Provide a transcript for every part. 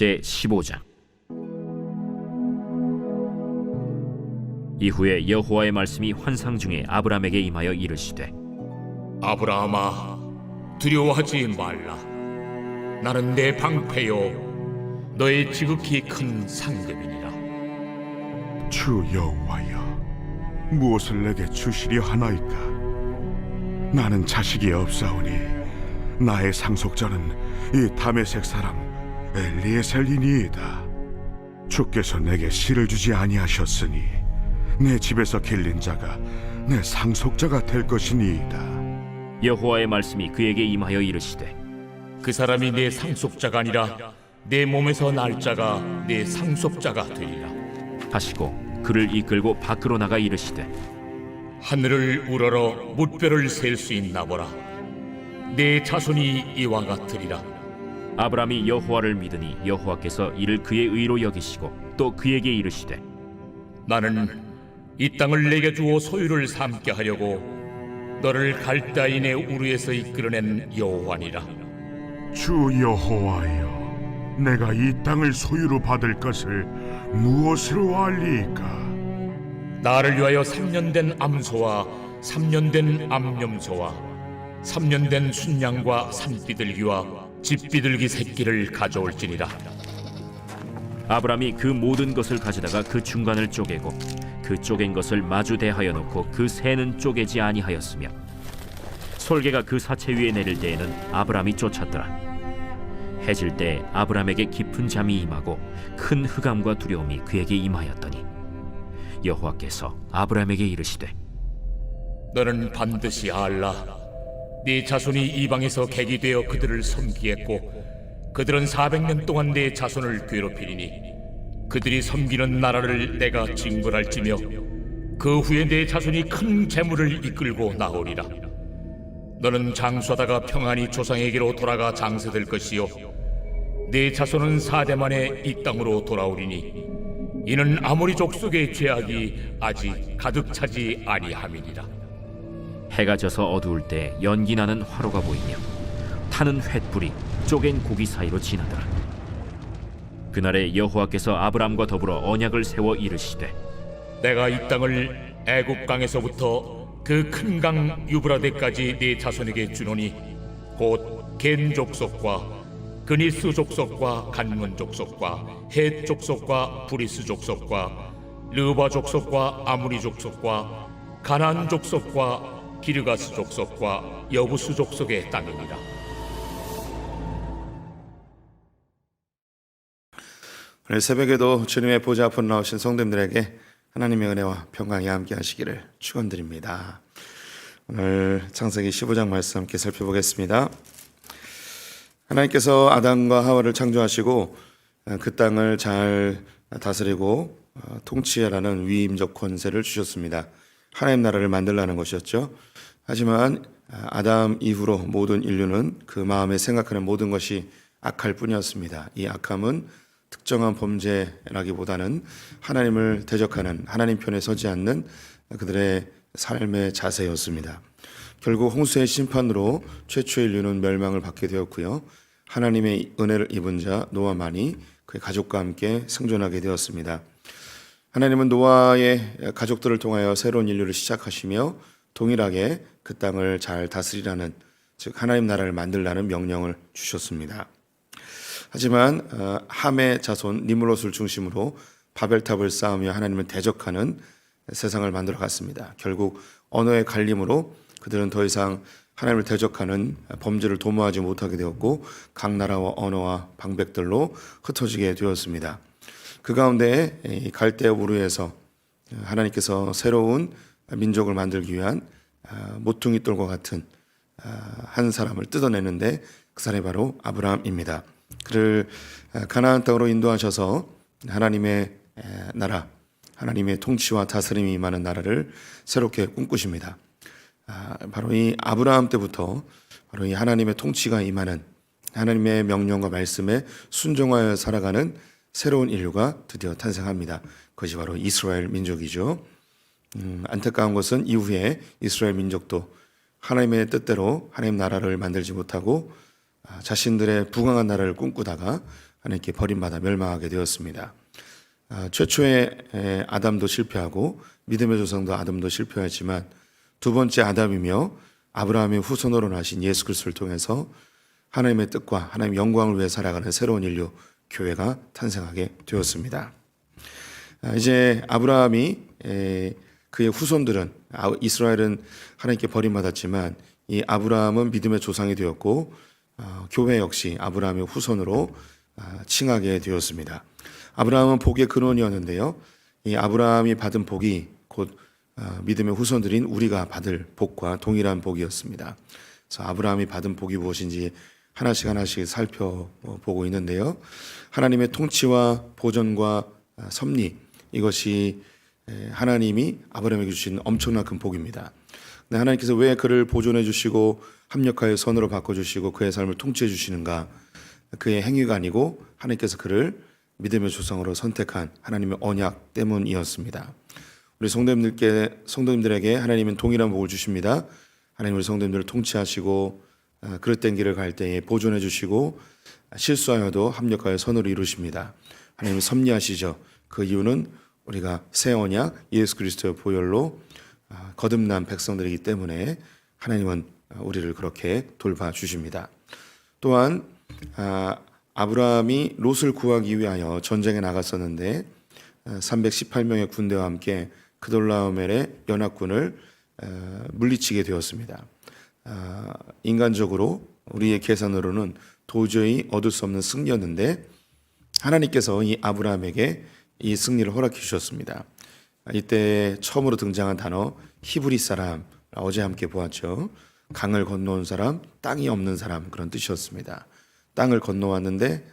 제15장. 이후에 여호와의 말씀이 환상 중에 아브람에게 임하여 이르시되, 아브라함아, 두려워하지 말라. 나는 내 방패요 너의 지극히 큰 상급이니라. 주 여호와여, 무엇을 내게 주시려 하나이까? 나는 자식이 없사오니 나의 상속자는 이 다메섹 사람 엘리에셀이니이다. 주께서 내게 씨를 주지 아니하셨으니 내 집에서 길린 자가 내 상속자가 될 것이니이다. 여호와의 말씀이 그에게 임하여 이르시되, 그 사람이 내 상속자가 아니라 내 몸에서 날 자가 내 상속자가 되리라. 하시고 그를 이끌고 밖으로 나가 이르시되, 하늘을 우러러 무뼈를 셀 수 있나 보라. 내 자손이 이와 같으리라. 아브람이 여호와를 믿으니 여호와께서 이를 그의 의로 여기시고 또 그에게 이르시되, 나는 이 땅을 내게 주어 소유를 삼게 하려고 너를 갈대아인의 우르에서 이끌어낸 여호와니라. 주 여호와여, 내가 이 땅을 소유로 받을 것을 무엇으로 알리이까? 나를 위하여 3년 된 암소와 3년 된 암염소와 3년 된 순양과 산비둘기와 집비둘기 새끼를 가져올지니라. 아브람이 그 모든 것을 가져다가 그 중간을 쪼개고 그 쪼갠 것을 마주 대하여 놓고 그 새는 쪼개지 아니하였으며, 솔개가 그 사체 위에 내릴 때에는 아브람이 쫓았더라. 해질 때 아브람에게 깊은 잠이 임하고 큰 흑암과 두려움이 그에게 임하였더니 여호와께서 아브람에게 이르시되, 너는 반드시 알라. 네 자손이 이방에서 객이 되어 그들을 섬기겠고 그들은 400년 동안 네 자손을 괴롭히리니 그들이 섬기는 나라를 내가 징벌할지며 그 후에 네 자손이 큰 재물을 이끌고 나오리라. 너는 장수하다가 평안히 조상에게로 돌아가 장세될 것이요 네 자손은 4대 만에 이 땅으로 돌아오리니 이는 아모리 족속의 죄악이 아직 가득 차지 아니함이니라. 해가 져서 어두울 때 연기 나는 화로가 보이며 타는 횃불이 쪼갠 고기 사이로 지나더라. 그날에 여호와께서 아브람과 더불어 언약을 세워 이르시되, 내가 이 땅을 애굽 강에서부터 그 큰 강 유브라데까지 네 자손에게 주노니 곧 겐 족속과 그니스 족속과 간문 족속과 헷 족속과 브리스 족속과 르바 족속과 아무리 족속과 가나안 족속과 기르가스 족속과 여부스 족속의 땅이니라. 오늘 새벽에도 주님의 보좌 앞으로 나오신 성도님들에게 하나님의 은혜와 평강이 함께 하시기를 축원드립니다. 오늘 창세기 15장 말씀 함께 살펴보겠습니다. 하나님께서 아담과 하와를 창조하시고 그 땅을 잘 다스리고 통치하라는 위임적 권세를 주셨습니다. 하나님 나라를 만들라는 것이었죠. 하지만 아담 이후로 모든 인류는 그 마음에 생각하는 모든 것이 악할 뿐이었습니다. 이 악함은 특정한 범죄라기보다는 하나님을 대적하는, 하나님 편에 서지 않는 그들의 삶의 자세였습니다. 결국 홍수의 심판으로 최초의 인류는 멸망을 받게 되었고요. 하나님의 은혜를 입은 자 노아만이 그의 가족과 함께 생존하게 되었습니다. 하나님은 노아의 가족들을 통하여 새로운 인류를 시작하시며 동일하게 그 땅을 잘 다스리라는, 즉 하나님 나라를 만들라는 명령을 주셨습니다. 하지만 함의 자손 니므롯을 중심으로 바벨탑을 쌓으며 하나님을 대적하는 세상을 만들어 갔습니다. 결국 언어의 갈림으로 그들은 더 이상 하나님을 대적하는 범죄를 도모하지 못하게 되었고 각 나라와 언어와 방백들로 흩어지게 되었습니다. 그 가운데 갈대아 우르에서 하나님께서 새로운 민족을 만들기 위한 모퉁이 돌과 같은 한 사람을 뜯어내는데 그 사람이 바로 아브라함입니다. 그를 가나안 땅으로 인도하셔서 하나님의 나라, 하나님의 통치와 다스림이 임하는 나라를 새롭게 꿈꾸십니다. 바로 이 아브라함 때부터 바로 이 하나님의 통치가 임하는, 하나님의 명령과 말씀에 순종하여 살아가는 새로운 인류가 드디어 탄생합니다. 그것이 바로 이스라엘 민족이죠. 안타까운 것은 이후에 이스라엘 민족도 하나님의 뜻대로 하나님 나라를 만들지 못하고 자신들의 부강한 나라를 꿈꾸다가 하나님께 버림받아 멸망하게 되었습니다. 최초의 아담도 실패하고 믿음의 조상도 아담도 실패하지만 두 번째 아담이며 아브라함의 후손으로 나신 예수 그리스도를 통해서 하나님의 뜻과 하나님의 영광을 위해 살아가는 새로운 인류 교회가 탄생하게 되었습니다. 이제 아브라함이 그의 후손들은 이스라엘은 하나님께 버림받았지만 이 아브라함은 믿음의 조상이 되었고 교회 역시 아브라함의 후손으로 칭하게 되었습니다. 아브라함은 복의 근원이었는데요. 이 아브라함이 받은 복이 곧 믿음의 후손들인 우리가 받을 복과 동일한 복이었습니다. 그래서 아브라함이 받은 복이 무엇인지 하나씩 살펴보고 있는데요. 하나님의 통치와 보전과 섭리, 이것이 하나님이 아브라함에게 주신 엄청난 큰 복입니다. 근데 하나님께서 왜 그를 보존해 주시고 합력하여 선으로 바꿔주시고 그의 삶을 통치해 주시는가? 그의 행위가 아니고 하나님께서 그를 믿음의 조상으로 선택한 하나님의 언약 때문이었습니다. 우리 성도님들에게 하나님은 동일한 복을 주십니다. 하나님 우리 성도님들을 통치하시고 그릇된 길을 갈 때에 보존해 주시고 실수하여도 합력하여 선으로 이루십니다. 하나님은 섭리하시죠. 그 이유는 우리가 새 언약 예수 그리스도의 보혈로 거듭난 백성들이기 때문에 하나님은 우리를 그렇게 돌봐주십니다. 또한 아브라함이 롯을 구하기 위하여 전쟁에 나갔었는데 318명의 군대와 함께 그돌라오멜의 연합군을 물리치게 되었습니다. 인간적으로 우리의 계산으로는 도저히 얻을 수 없는 승리였는데 하나님께서 이 아브라함에게 이 승리를 허락해 주셨습니다. 이때 처음으로 등장한 단어 히브리 사람, 어제 함께 보았죠. 강을 건너온 사람, 땅이 없는 사람, 그런 뜻이었습니다. 강을 건너왔는데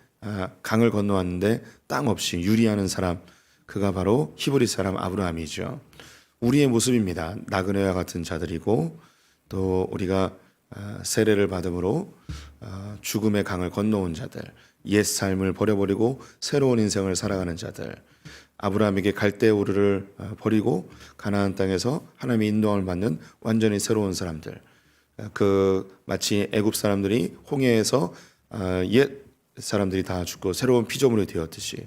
땅 없이 유리하는 사람, 그가 바로 히브리 사람 아브라함이죠. 우리의 모습입니다. 나그네와 같은 자들이고 또 우리가 세례를 받음으로 죽음의 강을 건너온 자들, 옛 삶을 버려버리고 새로운 인생을 살아가는 자들, 아브라함에게 갈대우르를 버리고 가나안 땅에서 하나님의 인도함을 받는 완전히 새로운 사람들, 마치 애굽 사람들이 홍해에서 옛 사람들이 다 죽고 새로운 피조물이 되었듯이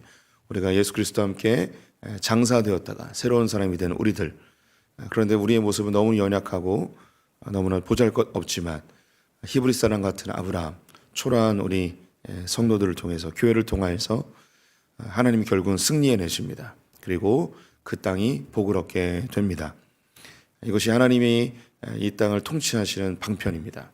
우리가 예수 그리스도와 함께 장사되었다가 새로운 사람이 된 우리들. 그런데 우리의 모습은 너무 연약하고 너무나 보잘것없지만 히브리 사람 같은 아브라함, 초라한 우리 성도들을 통해서 교회를 통하여서 하나님이 결국은 승리해내십니다. 그리고 그 땅이 복을 얻게 됩니다. 이것이 하나님이 이 땅을 통치하시는 방편입니다.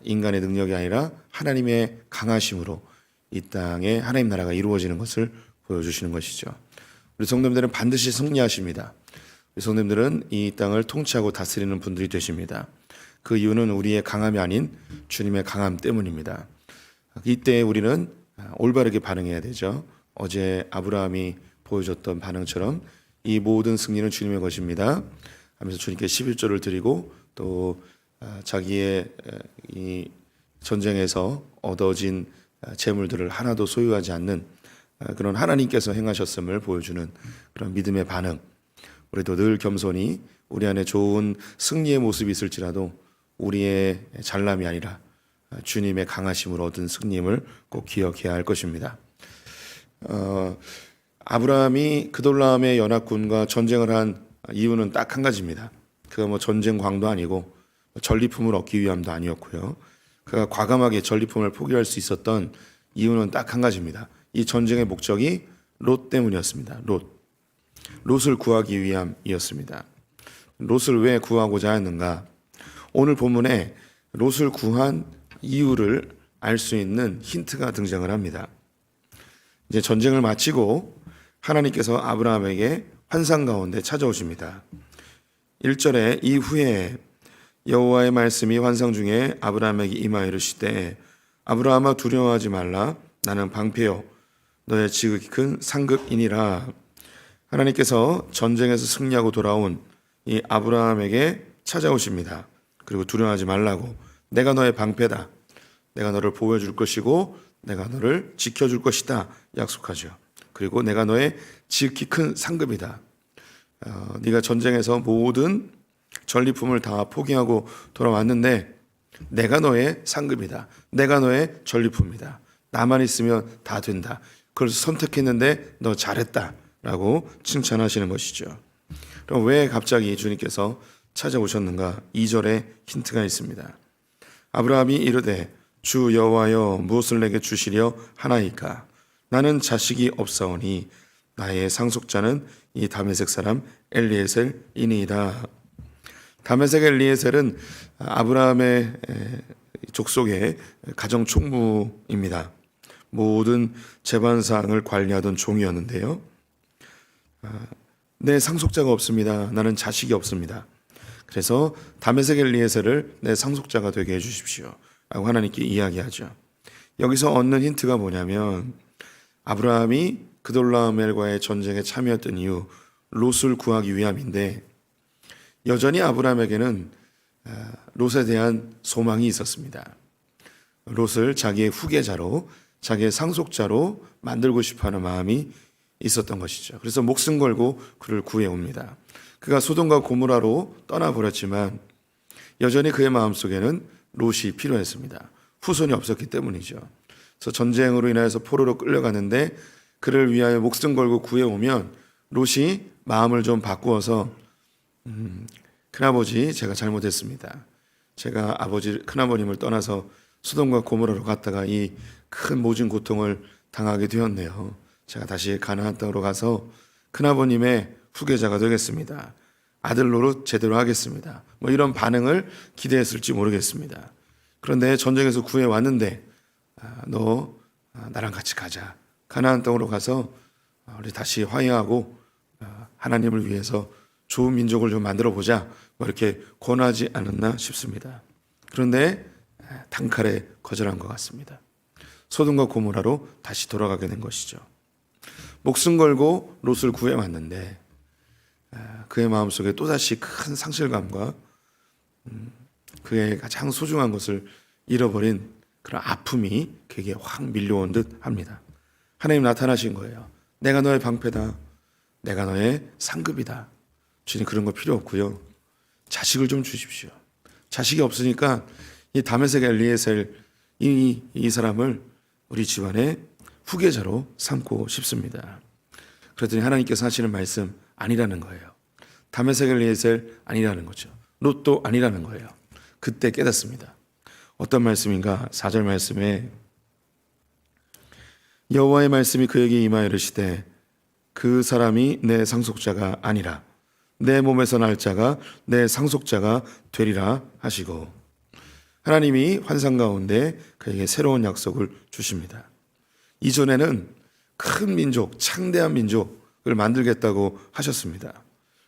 인간의 능력이 아니라 하나님의 강하심으로 이 땅에 하나님 나라가 이루어지는 것을 보여주시는 것이죠. 우리 성도님들은 반드시 승리하십니다. 우리 성도님들은 이 땅을 통치하고 다스리는 분들이 되십니다. 그 이유는 우리의 강함이 아닌 주님의 강함 때문입니다. 이때 우리는 올바르게 반응해야 되죠. 어제 아브라함이 보여줬던 반응처럼 이 모든 승리는 주님의 것입니다 하면서 주님께 11조를 드리고 또 자기의 이 전쟁에서 얻어진 재물들을 하나도 소유하지 않는 그런 하나님께서 행하셨음을 보여주는 그런 믿음의 반응. 우리도 늘 겸손히 우리 안에 좋은 승리의 모습이 있을지라도 우리의 잘남이 아니라 주님의 강하심으로 얻은 승리임을 꼭 기억해야 할 것입니다. 아브라함이 그돌라움의 연합군과 전쟁을 한 이유는 딱 한 가지입니다. 그가 뭐 전쟁 광도 아니고 전리품을 얻기 위함도 아니었고요. 그가 과감하게 전리품을 포기할 수 있었던 이유는 딱 한 가지입니다. 이 전쟁의 목적이 롯 때문이었습니다. 롯을 구하기 위함이었습니다. 롯을 왜 구하고자 했는가? 오늘 본문에 롯을 구한 이유를 알 수 있는 힌트가 등장을 합니다. 이제 전쟁을 마치고 하나님께서 아브라함에게 환상 가운데 찾아오십니다. 1절에 이후에 여호와의 말씀이 환상 중에 아브라함에게 임하여 이르시되 아브라함아 두려워하지 말라 나는 방패요 너의 지극히 큰 상급이니라. 하나님께서 전쟁에서 승리하고 돌아온 이 아브라함에게 찾아오십니다. 그리고 두려워하지 말라고, 내가 너의 방패다, 내가 너를 보호해 줄 것이고 내가 너를 지켜줄 것이다 약속하죠. 그리고 내가 너의 지극히 큰 상급이다. 네가 전쟁에서 모든 전리품을 다 포기하고 돌아왔는데 내가 너의 상급이다. 내가 너의 전리품이다. 나만 있으면 다 된다. 그걸 선택했는데 너 잘했다라고 칭찬하시는 것이죠. 그럼 왜 갑자기 주님께서 찾아오셨는가? 2절에 힌트가 있습니다. 아브라함이 이르되 주 여호와여 무엇을 내게 주시려 하나이까? 나는 자식이 없사오니 나의 상속자는 이 다메섹 사람 엘리에셀이니이다. 다메섹 엘리에셀은 아브라함의 족속의 가정 총무입니다. 모든 재반상을 관리하던 종이었는데요. 내 상속자가 없습니다. 나는 자식이 없습니다. 그래서 다메섹 엘리에셀을 내 상속자가 되게 해주십시오 라고 하나님께 이야기하죠. 여기서 얻는 힌트가 뭐냐면 아브라함이 그돌라오멜과의 전쟁에 참여했던 이유 롯을 구하기 위함인데 여전히 아브라함에게는 롯에 대한 소망이 있었습니다. 롯을 자기의 후계자로 자기의 상속자로 만들고 싶어하는 마음이 있었던 것이죠. 그래서 목숨 걸고 그를 구해옵니다. 그가 소돔과 고모라로 떠나버렸지만 여전히 그의 마음속에는 롯이 필요했습니다. 후손이 없었기 때문이죠. 그래서 전쟁으로 인해서 포로로 끌려가는데 그를 위하여 목숨 걸고 구해오면 롯이 마음을 좀 바꾸어서 큰아버지 제가 잘못했습니다. 제가 큰아버님을 떠나서 소돔과 고모라로 갔다가 이 큰 모진 고통을 당하게 되었네요. 제가 다시 가나안 땅으로 가서 큰아버님의 후계자가 되겠습니다. 아들 노릇 제대로 하겠습니다. 뭐 이런 반응을 기대했을지 모르겠습니다. 그런데 전쟁에서 구해왔는데 너 나랑 같이 가자. 가나안 땅으로 가서 우리 다시 화해하고 하나님을 위해서 좋은 민족을 좀 만들어 보자. 뭐 이렇게 권하지 않았나 싶습니다. 그런데 단칼에 거절한 것 같습니다. 소돔과 고모라로 다시 돌아가게 된 것이죠. 목숨 걸고 롯을 구해왔는데 그의 마음속에 또다시 큰 상실감과 그의 가장 소중한 것을 잃어버린 그런 아픔이 그에게 확 밀려온 듯 합니다. 하나님 나타나신 거예요. 내가 너의 방패다. 내가 너의 상급이다. 주님 그런 거 필요 없고요. 자식을 좀 주십시오. 자식이 없으니까 이 다메섹 엘리에셀 이 사람을 우리 집안의 후계자로 삼고 싶습니다. 그랬더니 하나님께서 하시는 말씀 아니라는 거예요. 다메섹 엘리에셀 아니라는 거죠. 롯도 아니라는 거예요. 그때 깨닫습니다. 어떤 말씀인가? 4절 말씀에 여호와의 말씀이 그에게 임하여 이르시되 그 사람이 내 상속자가 아니라 내 몸에서 날 자가 내 상속자가 되리라 하시고 하나님이 환상 가운데 그에게 새로운 약속을 주십니다. 이전에는 큰 민족, 창대한 민족을 만들겠다고 하셨습니다.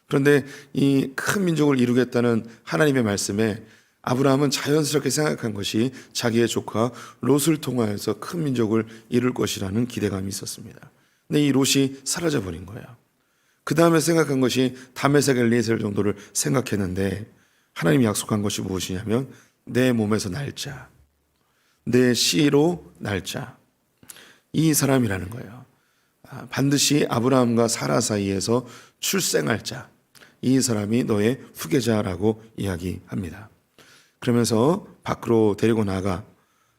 그런데 이 큰 민족을 이루겠다는 하나님의 말씀에 아브라함은 자연스럽게 생각한 것이 자기의 조카 롯을 통하여서 큰 민족을 이룰 것이라는 기대감이 있었습니다. 근데 이 롯이 사라져 버린 거예요. 그 다음에 생각한 것이 다메섹 엘리에셀 정도를 생각했는데 하나님이 약속한 것이 무엇이냐면 내 몸에서 날 자, 내 씨로 날 자, 이 사람이라는 거예요. 반드시 아브라함과 사라 사이에서 출생할 자, 이 사람이 너의 후계자라고 이야기합니다. 그러면서 밖으로 데리고 나가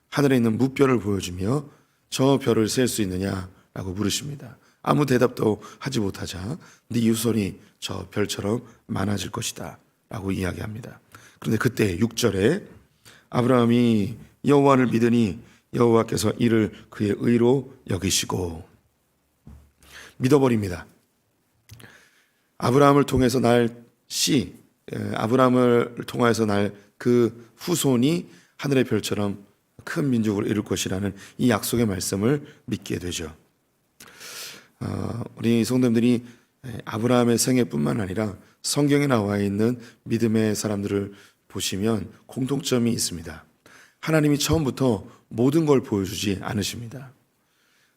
하늘에 있는 무별을 보여주며 저 별을 셀 수 있느냐라고 물으십니다. 아무 대답도 하지 못하자 네 유손이 저 별처럼 많아질 것이다 라고 이야기합니다. 그런데 그때 6절에 아브라함이 여호와를 믿으니 여호와께서 이를 그의 의로 여기시고 믿어버립니다. 아브라함을 통해서 날 씨, 아브라함을 통해서 날 그 후손이 하늘의 별처럼 큰 민족을 이룰 것이라는 이 약속의 말씀을 믿게 되죠. 우리 성도님들이 아브라함의 생애뿐만 아니라 성경에 나와 있는 믿음의 사람들을 보시면 공통점이 있습니다. 하나님이 처음부터 모든 걸 보여주지 않으십니다.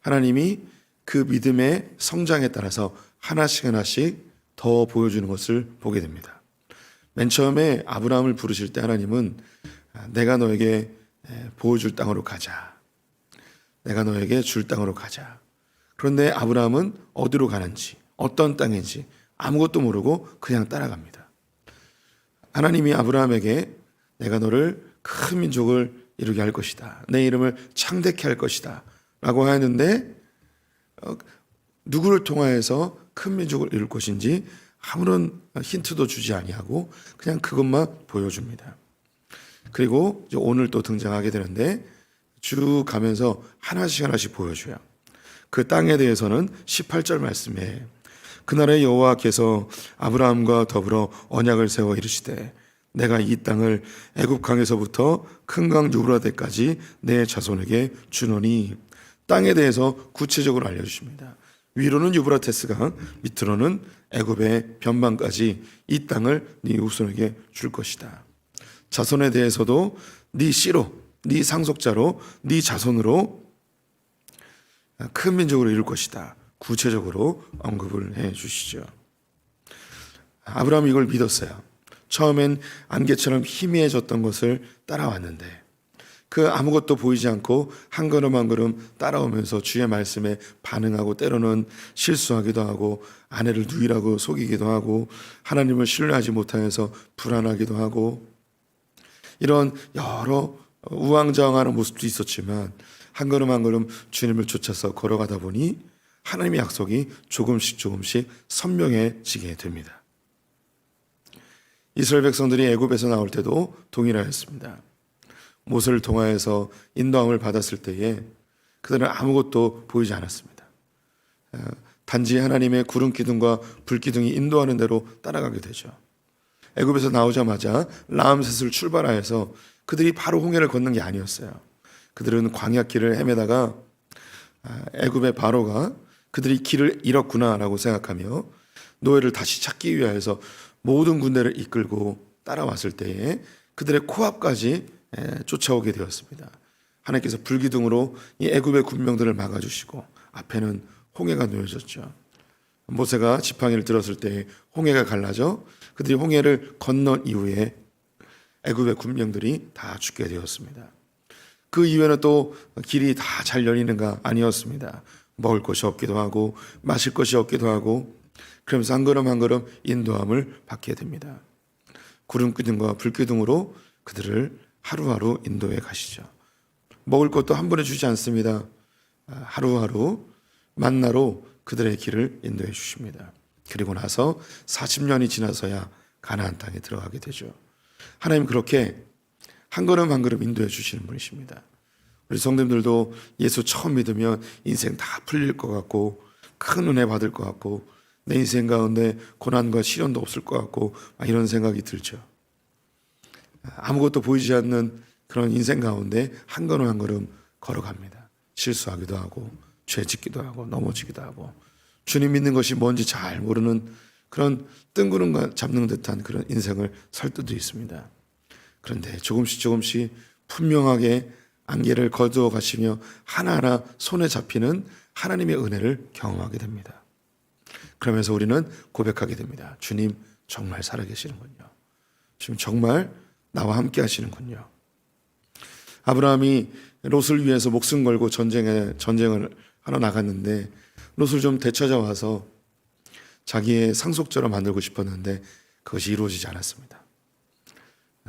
하나님이 그 믿음의 성장에 따라서 하나씩 더 보여주는 것을 보게 됩니다. 맨 처음에 아브라함을 부르실 때 하나님은 내가 너에게 보여줄 땅으로 가자. 내가 너에게 줄 땅으로 가자. 그런데 아브라함은 어디로 가는지 어떤 땅인지 아무것도 모르고 그냥 따라갑니다. 하나님이 아브라함에게 내가 너를 큰 민족을 이루게 할 것이다. 내 이름을 창대케 할 것이다. 라고 하였는데 누구를 통하여서 큰 민족을 이룰 것인지 아무런 힌트도 주지 아니하고 그냥 그것만 보여줍니다. 그리고 이제 오늘 또 등장하게 되는데 쭉 가면서 하나씩 하나씩 보여줘요. 그 땅에 대해서는 18절 말씀에 그날에 여호와께서 아브라함과 더불어 언약을 세워 이르시되 내가 이 땅을 애굽 강에서부터 큰 강 유브라데까지 내 자손에게 주노니 땅에 대해서 구체적으로 알려주십니다. 위로는 유브라테스 강, 밑으로는 애굽의 변방까지 이 땅을 네 후손에게 줄 것이다. 자손에 대해서도 네 씨로, 네 상속자로, 네 자손으로 큰 민족으로 이룰 것이다. 구체적으로 언급을 해 주시죠. 아브라함이 이걸 믿었어요. 처음엔 안개처럼 희미해졌던 것을 따라왔는데 그 아무것도 보이지 않고 한 걸음 한 걸음 따라오면서 주의 말씀에 반응하고 때로는 실수하기도 하고 아내를 누이라고 속이기도 하고 하나님을 신뢰하지 못하여서 불안하기도 하고 이런 여러 우왕좌왕하는 모습도 있었지만 한 걸음 한 걸음 주님을 쫓아서 걸어가다 보니 하나님의 약속이 조금씩 선명해지게 됩니다. 이스라엘 백성들이 애굽에서 나올 때도 동일하였습니다. 모세를 통하여서 인도함을 받았을 때에 그들은 아무것도 보이지 않았습니다. 단지 하나님의 구름 기둥과 불 기둥이 인도하는 대로 따라가게 되죠. 애굽에서 나오자마자 라암셋을 출발하여서 그들이 바로 홍해를 건넌 게 아니었어요. 그들은 광야길을 헤매다가 애굽의 바로가 그들이 길을 잃었구나라고 생각하며 노예를 다시 찾기 위하여서 모든 군대를 이끌고 따라왔을 때에 그들의 코앞까지 쫓아오게 되었습니다. 하나님께서 불기둥으로 이 애굽의 군병들을 막아주시고 앞에는 홍해가 놓여졌죠. 모세가 지팡이를 들었을 때 홍해가 갈라져 그들이 홍해를 건넌 이후에 애굽의 군병들이 다 죽게 되었습니다. 그 이후에는 또 길이 다 잘 열리는가 아니었습니다. 먹을 것이 없기도 하고 마실 것이 없기도 하고 그러면서 한 걸음 한 걸음 인도함을 받게 됩니다. 구름 기둥과 불 기둥으로 그들을 하루하루 인도해 가시죠. 먹을 것도 한 번에 주지 않습니다. 하루하루 만나로 그들의 길을 인도해 주십니다. 그리고 나서 40년이 지나서야 가나안 땅에 들어가게 되죠. 하나님 그렇게 한 걸음 한 걸음 인도해 주시는 분이십니다. 우리 성도님들도 예수 처음 믿으면 인생 다 풀릴 것 같고 큰 은혜 받을 것 같고 내 인생 가운데 고난과 시련도 없을 것 같고 이런 생각이 들죠. 아무것도 보이지 않는 그런 인생 가운데 한 걸음 한 걸음 걸어갑니다. 실수하기도 하고 죄 짓기도 하고 넘어지기도 하고 주님 믿는 것이 뭔지 잘 모르는 그런 뜬구름 잡는 듯한 그런 인생을 살 때도 있습니다. 그런데 조금씩 분명하게 안개를 거두어 가시며 하나하나 손에 잡히는 하나님의 은혜를 경험하게 됩니다. 그러면서 우리는 고백하게 됩니다. 주님 정말 살아계시는군요. 주님 정말 나와 함께 하시는군요. 아브라함이 롯을 위해서 목숨 걸고 전쟁을 하러 나갔는데 롯을 좀 되찾아와서 자기의 상속자로 만들고 싶었는데 그것이 이루어지지 않았습니다.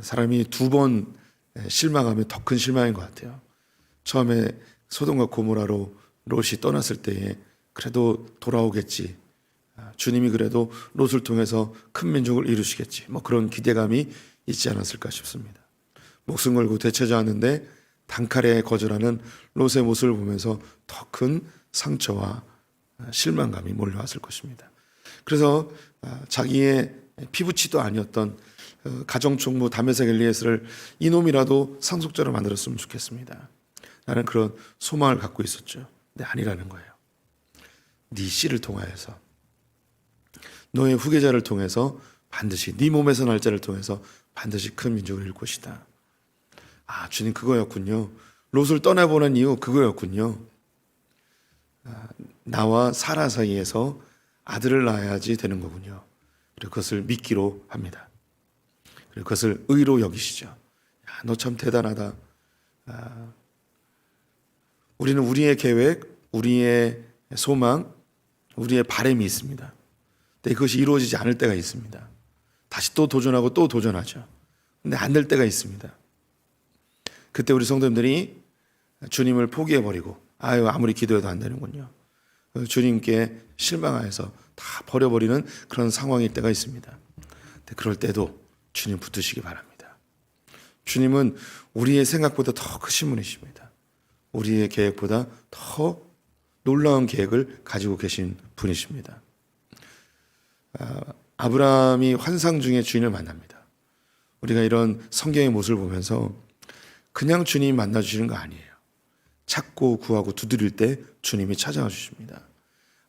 사람이 두 번 실망하면 더 큰 실망인 것 같아요. 처음에 소돔과 고모라로 롯이 떠났을 때에 그래도 돌아오겠지. 주님이 그래도 롯을 통해서 큰 민족을 이루시겠지. 그런 기대감이 있지 않았을까 싶습니다. 목숨 걸고 되찾아왔는데 단칼에 거절하는 롯의 모습을 보면서 더 큰 상처와 실망감이 몰려왔을 것입니다. 그래서 자기의 피부치도 아니었던 가정총무 다메섹 엘리에스를 이놈이라도 상속자로 만들었으면 좋겠습니다. 나는 그런 소망을 갖고 있었죠. 근데 아니라는 거예요. 네 씨를 통하여서 너의 후계자를 통해서 반드시 네 몸에서 날 자를 통해서 반드시 큰 민족을 이룰 것이다. 주님 그거였군요. 롯을 떠나보낸 이유 그거였군요. 나와 사라 사이에서 아들을 낳아야지 되는 거군요. 그리고 그것을 믿기로 합니다. 그리고 그것을 의로 여기시죠. 너 참 대단하다. 우리는 우리의 계획, 우리의 소망, 우리의 바람이 있습니다. 근데 그것이 이루어지지 않을 때가 있습니다. 다시 또 도전하고 또 도전하죠. 근데 안 될 때가 있습니다. 그때 우리 성도님들이 주님을 포기해버리고 아유 아무리 기도해도 안 되는군요. 주님께 실망하여서 다 버려버리는 그런 상황일 때가 있습니다. 근데 그럴 때도 주님 붙드시기 바랍니다. 주님은 우리의 생각보다 더 크신 분이십니다. 우리의 계획보다 더 놀라운 계획을 가지고 계신 분이십니다. 아브라함이 환상 중에 주인을 만납니다. 우리가 이런 성경의 모습을 보면서 그냥 주님이 만나주시는 거 아니에요. 찾고 구하고 두드릴 때 주님이 찾아와 주십니다.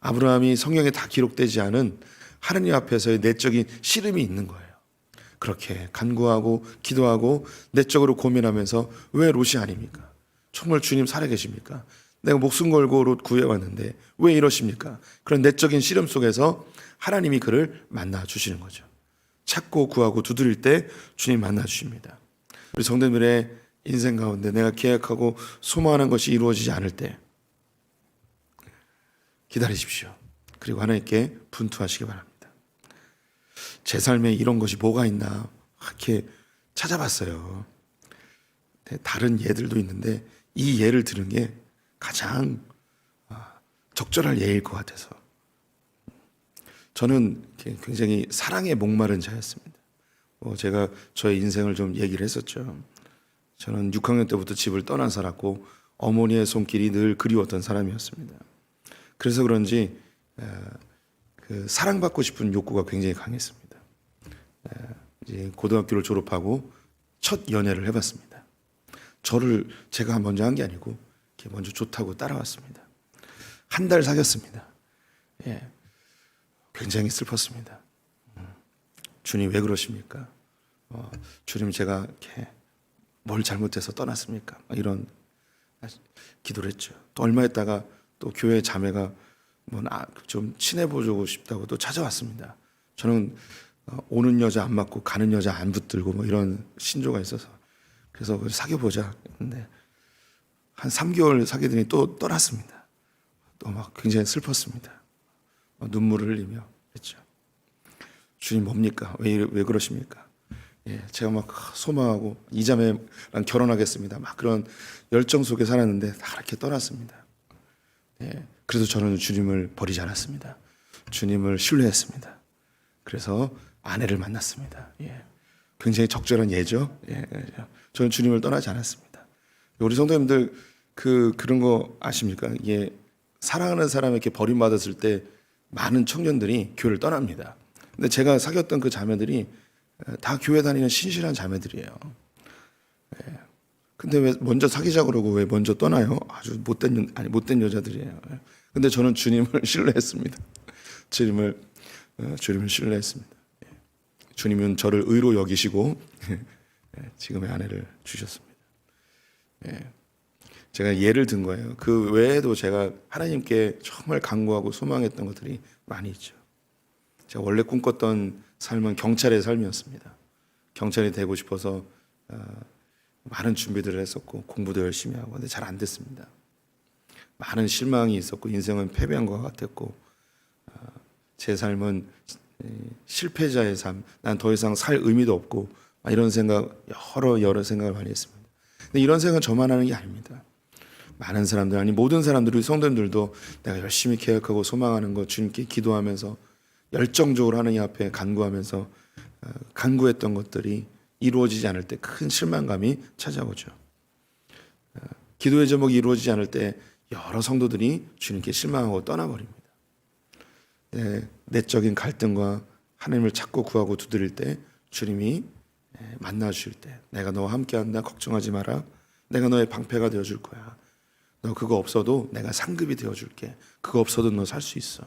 아브라함이 성경에 다 기록되지 않은 하느님 앞에서의 내적인 씨름이 있는 거예요. 그렇게 간구하고 기도하고 내적으로 고민하면서 왜 롯이 아닙니까? 정말 주님 살아계십니까? 내가 목숨 걸고 롯 구해왔는데 왜 이러십니까? 그런 내적인 씨름 속에서 하나님이 그를 만나 주시는 거죠. 찾고 구하고 두드릴 때 주님 만나 주십니다. 우리 성도님들의 인생 가운데 내가 계획하고 소망하는 것이 이루어지지 않을 때 기다리십시오. 그리고 하나님께 분투하시기 바랍니다. 제 삶에 이런 것이 뭐가 있나 이렇게 찾아봤어요. 다른 예들도 있는데 이 예를 들은 게 가장 적절할 예일 것 같아서 저는 굉장히 사랑에 목마른 자였습니다. 제가 저의 인생을 좀 얘기를 했었죠. 저는 6학년 때부터 집을 떠나 살았고 어머니의 손길이 늘 그리웠던 사람이었습니다. 그래서 그런지 그 사랑받고 싶은 욕구가 굉장히 강했습니다. 이제 고등학교를 졸업하고 첫 연애를 해봤습니다. 저를 제가 먼저 한 게 아니고 먼저 좋다고 따라왔습니다. 한 달 사귀었습니다. 예, 굉장히 슬펐습니다. 주님 왜 그러십니까? 주님 제가 이렇게 뭘 잘못해서 떠났습니까? 이런 기도를 했죠. 또 얼마 있다가 또 교회 자매가 좀 친해보고 싶다고 또 찾아왔습니다. 저는 오는 여자 안 맞고 가는 여자 안 붙들고 이런 신조가 있어서 그래서 사귀어보자 했는데 한 3개월 사귀더니 또 떠났습니다. 또 막 굉장히 슬펐습니다. 눈물을 흘리며 했죠. 주님 뭡니까? 왜 그러십니까? 예, 제가 막 소망하고 이 자매랑 결혼하겠습니다. 막 그런 열정 속에 살았는데 다 이렇게 떠났습니다. 예, 그래서 저는 주님을 버리지 않았습니다. 주님을 신뢰했습니다. 그래서 아내를 만났습니다. 예, 굉장히 적절한 예죠. 예, 저는 주님을 떠나지 않았습니다. 우리 성도님들 그런 거 아십니까? 이게 사랑하는 사람에게 버림받았을 때 많은 청년들이 교회를 떠납니다. 근데 제가 사귀었던 그 자매들이 다 교회 다니는 신실한 자매들이에요. 예. 근데 왜 먼저 사귀자 그러고 왜 먼저 떠나요? 아주 못된 여자들이에요. 예. 근데 저는 주님을 신뢰했습니다. 주님을 신뢰했습니다. 예. 주님은 저를 의로 여기시고 지금의 아내를 주셨습니다. 예. 제가 예를 든 거예요. 그 외에도 제가 하나님께 정말 간구하고 소망했던 것들이 많이 있죠. 제가 원래 꿈꿨던 삶은 경찰의 삶이었습니다. 경찰이 되고 싶어서 많은 준비들을 했었고 공부도 열심히 하고 근데 잘 안 됐습니다. 많은 실망이 있었고 인생은 패배한 것 같았고 제 삶은 실패자의 삶, 난 더 이상 살 의미도 없고 이런 생각 여러 생각을 많이 했습니다. 근데 이런 생각은 저만 하는 게 아닙니다. 많은 사람들 아니 모든 사람들이 성도님들도 내가 열심히 계획하고 소망하는 것 주님께 기도하면서 열정적으로 하나님 앞에 간구하면서 간구했던 것들이 이루어지지 않을 때 큰 실망감이 찾아오죠. 기도의 제목이 이루어지지 않을 때 여러 성도들이 주님께 실망하고 떠나버립니다. 내적인 갈등과 하나님을 찾고 구하고 두드릴 때 주님이 만나 주실 때 내가 너와 함께한다 걱정하지 마라 내가 너의 방패가 되어줄 거야 너 그거 없어도 내가 상급이 되어줄게 그거 없어도 너 살 수 있어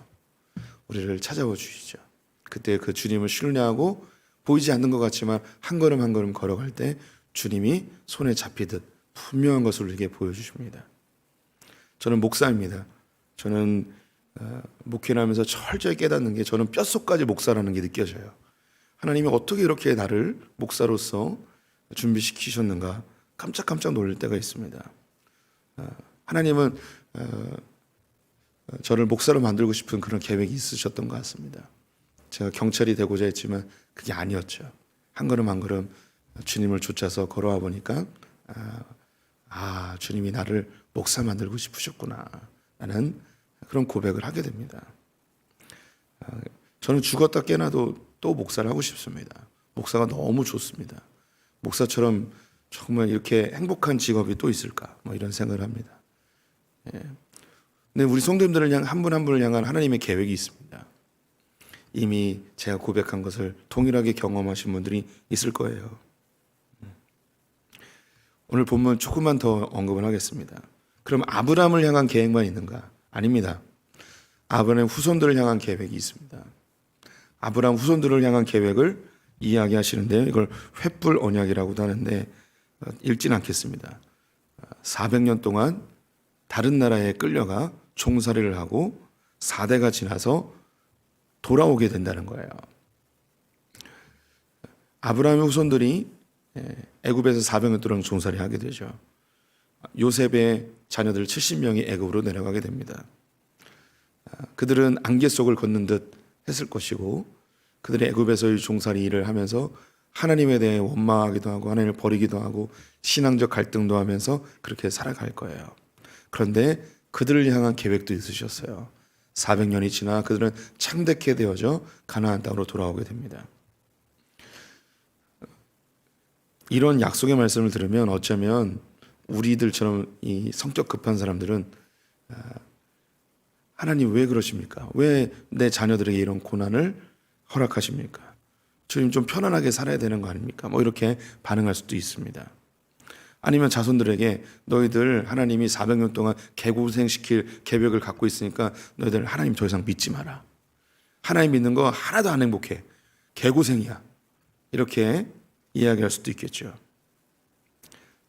우리를 찾아와 주시죠. 그때 그 주님을 신뢰하고 보이지 않는 것 같지만 한 걸음 한 걸음 걸어갈 때 주님이 손에 잡히듯 분명한 것을 우리에게 보여주십니다. 저는 목사입니다. 저는 목회를 하면서 철저히 깨닫는 게 저는 뼛속까지 목사라는 게 느껴져요. 하나님이 어떻게 이렇게 나를 목사로서 준비시키셨는가 깜짝깜짝 놀랄 때가 있습니다. 하나님은 저를 목사로 만들고 싶은 그런 계획이 있으셨던 것 같습니다. 제가 경찰이 되고자 했지만 그게 아니었죠. 한 걸음 한 걸음 주님을 쫓아서 걸어와 보니까 주님이 나를 목사 만들고 싶으셨구나 라는 그런 고백을 하게 됩니다. 저는 죽었다 깨나도 또 목사를 하고 싶습니다. 목사가 너무 좋습니다. 목사처럼 정말 이렇게 행복한 직업이 또 있을까? 뭐 이런 생각을 합니다. 근데 우리 성도님들을 향한 한 분 한 분을 향한 하나님의 계획이 있습니다. 이미 제가 고백한 것을 동일하게 경험하신 분들이 있을 거예요. 오늘 본문 조금만 더 언급을 하겠습니다. 그럼 아브라함을 향한 계획만 있는가? 아닙니다. 아브라함의 후손들을 향한 계획이 있습니다. 아브라함 후손들을 향한 계획을 이야기하시는데요. 이걸 횃불 언약이라고도 하는데 읽진 않겠습니다. 400년 동안 다른 나라에 끌려가 종살이를 하고 4대가 지나서 돌아오게 된다는 거예요. 아브라함의 후손들이 애굽에서 400년 동안 종살이 하게 되죠. 요셉의 자녀들 70명이 애굽으로 내려가게 됩니다. 그들은 안개 속을 걷는 듯 했을 것이고 그들이 애굽에서의 종살이 일을 하면서 하나님에 대해 원망하기도 하고 하나님을 버리기도 하고 신앙적 갈등도 하면서 그렇게 살아갈 거예요. 그런데 그들을 향한 계획도 있으셨어요. 400년이 지나 그들은 창대케 되어져 가나안 땅으로 돌아오게 됩니다. 이런 약속의 말씀을 들으면 어쩌면 우리들처럼 이 성격 급한 사람들은 하나님 왜 그러십니까? 왜 내 자녀들에게 이런 고난을 허락하십니까? 주님 좀 편안하게 살아야 되는 거 아닙니까? 뭐 이렇게 반응할 수도 있습니다. 아니면 자손들에게 너희들 하나님이 400년 동안 개고생시킬 계획을 갖고 있으니까 너희들 하나님 더 이상 믿지 마라. 하나님 믿는 거 하나도 안 행복해. 개고생이야. 이렇게 이야기할 수도 있겠죠.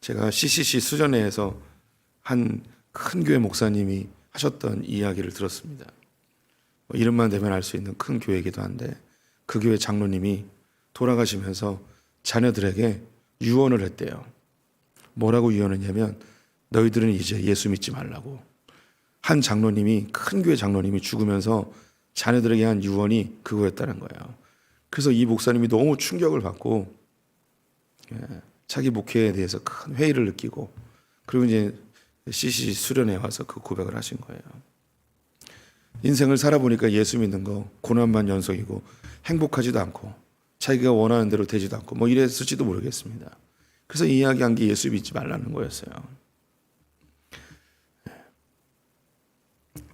제가 CCC 수련회에서 한 큰 교회 목사님이 하셨던 이야기를 들었습니다. 이름만 대면 알 수 있는 큰 교회이기도 한데 그 교회 장로님이 돌아가시면서 자녀들에게 유언을 했대요. 뭐라고 유언했냐면 너희들은 이제 예수 믿지 말라고. 한 장로님이 큰 교회 장로님이 죽으면서 자녀들에게 한 유언이 그거였다는 거예요. 그래서 이 목사님이 너무 충격을 받고 자기 목회에 대해서 큰 회의를 느끼고 그리고 이제 CC 수련회에 와서 그 고백을 하신 거예요. 인생을 살아보니까 예수 믿는 거 고난만 연속이고 행복하지도 않고 자기가 원하는 대로 되지도 않고 뭐 이랬을지도 모르겠습니다. 그래서 이야기한 게 예수 믿지 말라는 거였어요.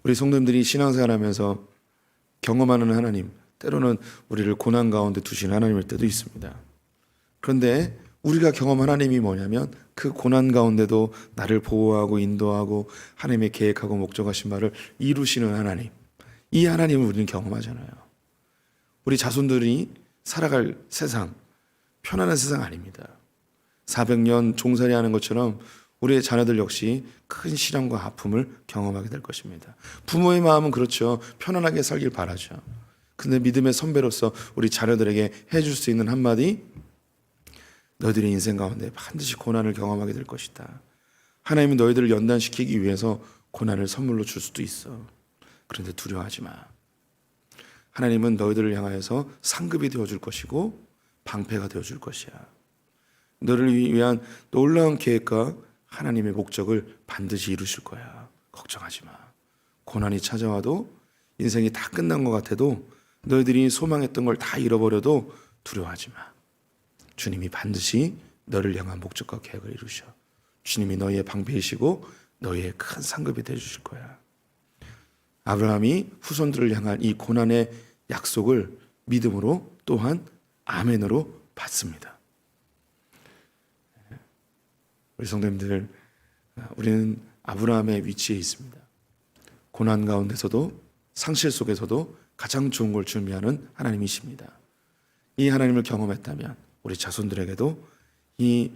우리 성도님들이 신앙생활하면서 경험하는 하나님, 때로는 우리를 고난 가운데 두시는 하나님일 때도 있습니다. 그런데 우리가 경험한 하나님이 뭐냐면 그 고난 가운데도 나를 보호하고 인도하고 하나님의 계획하고 목적하신 바를 이루시는 하나님. 이 하나님을 우리는 경험하잖아요. 우리 자손들이 살아갈 세상, 편안한 세상 아닙니다. 400년 종살이 하는 것처럼 우리의 자녀들 역시 큰 시련과 아픔을 경험하게 될 것입니다. 부모의 마음은 그렇죠. 편안하게 살길 바라죠. 근데 믿음의 선배로서 우리 자녀들에게 해줄 수 있는 한마디, 너희들의 인생 가운데 반드시 고난을 경험하게 될 것이다. 하나님은 너희들을 연단시키기 위해서 고난을 선물로 줄 수도 있어. 그런데 두려워하지 마. 하나님은 너희들을 향하여서 상급이 되어줄 것이고 방패가 되어줄 것이야. 너를 위한 놀라운 계획과 하나님의 목적을 반드시 이루실 거야. 걱정하지 마. 고난이 찾아와도 인생이 다 끝난 것 같아도 너희들이 소망했던 걸 다 잃어버려도 두려워하지 마. 주님이 반드시 너를 향한 목적과 계획을 이루셔. 주님이 너희의 방패이시고 너희의 큰 상급이 되어주실 거야. 아브라함이 후손들을 향한 이 고난의 약속을 믿음으로 또한 아멘으로 받습니다. 우리 성도님들, 우리는 아브라함의 위치에 있습니다. 고난 가운데서도 상실 속에서도 가장 좋은 걸 준비하는 하나님이십니다. 이 하나님을 경험했다면 우리 자손들에게도 이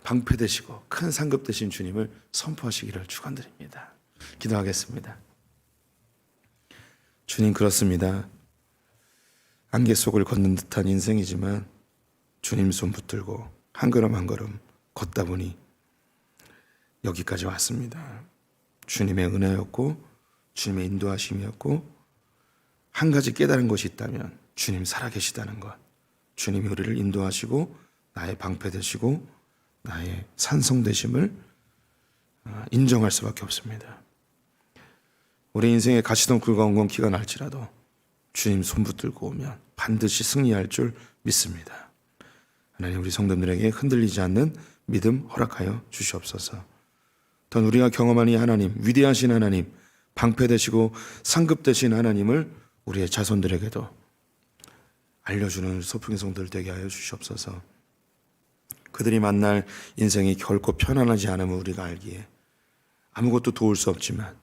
방패 되시고 큰 상급 되신 주님을 선포하시기를 축원드립니다. 기도하겠습니다. 주님, 그렇습니다. 안개 속을 걷는 듯한 인생이지만 주님 손 붙들고 한 걸음 한 걸음 걷다 보니 여기까지 왔습니다. 주님의 은혜였고 주님의 인도하심이었고 한 가지 깨달은 것이 있다면 주님 살아계시다는 것. 주님이 우리를 인도하시고 나의 방패 되시고 나의 산성 되심을 인정할 수밖에 없습니다. 우리 인생의 가시덩굴과 엉겅퀴가 날지라도 주님 손 붙들고 오면 반드시 승리할 줄 믿습니다. 하나님 우리 성도들에게 흔들리지 않는 믿음 허락하여 주시옵소서. 더 우리가 경험한 이 하나님, 위대하신 하나님, 방패되시고 상급되신 하나님을 우리의 자손들에게도 알려주는 소풍의 성도들 되게 하여 주시옵소서. 그들이 만날 인생이 결코 편안하지 않음을 우리가 알기에 아무것도 도울 수 없지만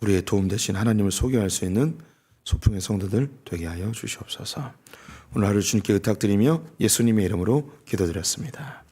우리의 도움 되신 하나님을 소개할 수 있는 소풍의 성도들 되게 하여 주시옵소서. 오늘 하루 주님께 의탁드리며 예수님의 이름으로 기도드렸습니다.